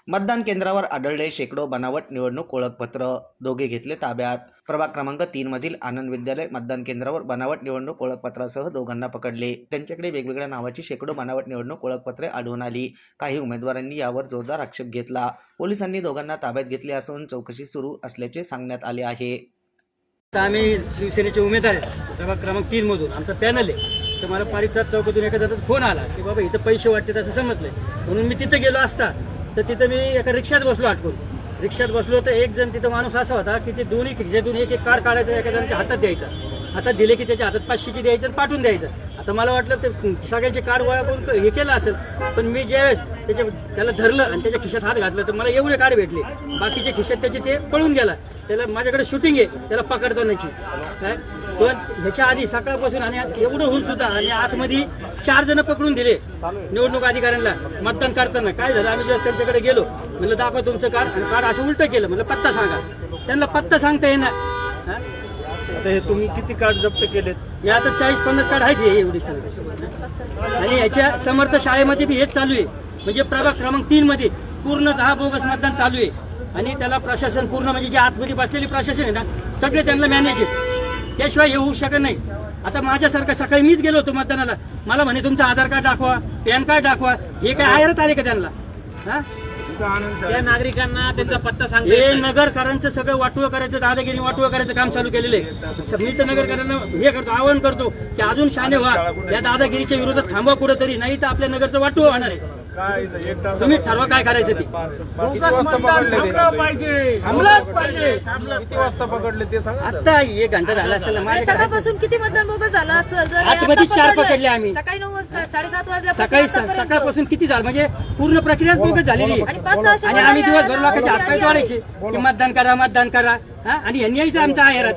मतदान केंद्रावर आढळले शेकडो बनावट निवडणूक ओळखपत्र, दोघे घेतले ताब्यात. प्रभाग क्रमांक 3 मधील आनंद विद्यालय मतदान केंद्रावर बनावट निवडणूक ओळखपत्रासह दोघांना पकडले. त्यांच्याकडे वेगवेगळ्या नावाची शेकडो बनावट निवडणूक ओळखपत्रे आढळून आली. काही उमेदवारांनी यावर जोरदार आक्षेप घेतला. पोलिसांनी दोघांना ताब्यात घेतले असून चौकशी सुरू असल्याचे सांगण्यात आले आहे. आम्ही शिवसेनेचे उमेदवार आहेत प्रभाग क्रमांक 3 मधून आमचा पॅनल आहे. तर मला पारिजात चौकातून एका जातात फोन आला की बाबा इथं पैसे वाटतात असं समजलंय. म्हणून मी तिथं गेलो असता तर तिथं मी एका रिक्षात बसलो अटकून. रिक्षात बसलो तर एक जण तिथं माणूस असा होता की ते दोन्ही खिशातून एक एक कार्ड काढायचं, एका जणांच्या हातात द्यायचा. हातात दिले की त्याच्या हातात 500ची द्यायचं आणि पाठवून द्यायचं. आता मला वाटलं ते सगळ्यांचे कार्ड गोळा करून हे केलं असेल, पण मी ज्यावेळेस त्याला धरलं आणि त्याच्या खिशात हात घातला तर मला एवढे कार्ड भेटले. बाकीच्या खिशात त्याचे ते पळून गेला. त्याला माझ्याकडे शूटिंग आहे त्याला पकडतानाची काय. पण ह्याच्या आधी सकाळपासून आणि एवढं होऊन सुद्धा आणि आतमध्ये 4 जण पकडून दिले निवडणूक अधिकाऱ्यांना मतदान करताना. काय झालं, आम्ही जेव्हा त्यांच्याकडे गेलो म्हणलं दाखवा तुमचं कार्ड, आणि कार्ड असं उलटं केलं. म्हणलं पत्ता सांगा. त्यांना पत्ता सांगता येणार. आता हे तुम्ही किती कार्ड जप्त केलेत? हे आता 40-50 कार्ड आहेत हे एवढी सगळी. आणि याच्या समर्थ शाळेमध्ये बी हेच चालू आहे. म्हणजे प्रभाग क्रमांक 3 मध्ये पूर्णतः बोगस मतदान चालू आहे. आणि त्याला प्रशासन पूर्ण म्हणजे जे आतमध्ये बसलेली प्रशासन आहे ना, सगळे त्यांना मॅनेज आहे. त्याशिवाय येऊ शकत नाही. आता माझ्यासारखं सकाळी मीच गेलो होतो मतदानाला. मला म्हणे तुमचं आधार कार्ड दाखवा, पॅन कार्ड दाखवा. हे काय आयरत आले का त्यांना? हा, त्या नागरिकांना त्यांचा पत्ता सांग. हे नगरकरांचं सगळं वाटवं करायचं, दादागिरी वाटवं करायचं काम चालू केलेलं आहे. मी तर नगरकरांना हे करतो, आवाहन करतो की अजून शाने व्हा. या दादागिरीच्या विरोधात थांबवा कुठेतरी, नाही तर आपल्या नगरचं वाटवं होणार आहे. तुम्ही ठरवा काय करायचं ते. किती वाजता पकडले ते सांगा. आता 1 घंटा झाला असेल ना माझ्याकडे. सकाळपासून किती मतदान बोगस झालं असेल? जर आतमध्ये आता 4 पकडलंय. पकडले आम्ही. सकाळी 9 वाजता 7:30 वाजल्यापासून सकाळी आतापर्यंत. सकाळपासून किती झालं म्हणजे पूर्ण प्रक्रियाच बोगस झालेली आहे. आणि 500-600 आणि आम्ही दिवसभर लोकांचे आधी हातपाय तोडायचे की मतदान करा, मतदान करा. हा, आणि यांनी यायचं आमच्या आहेरात.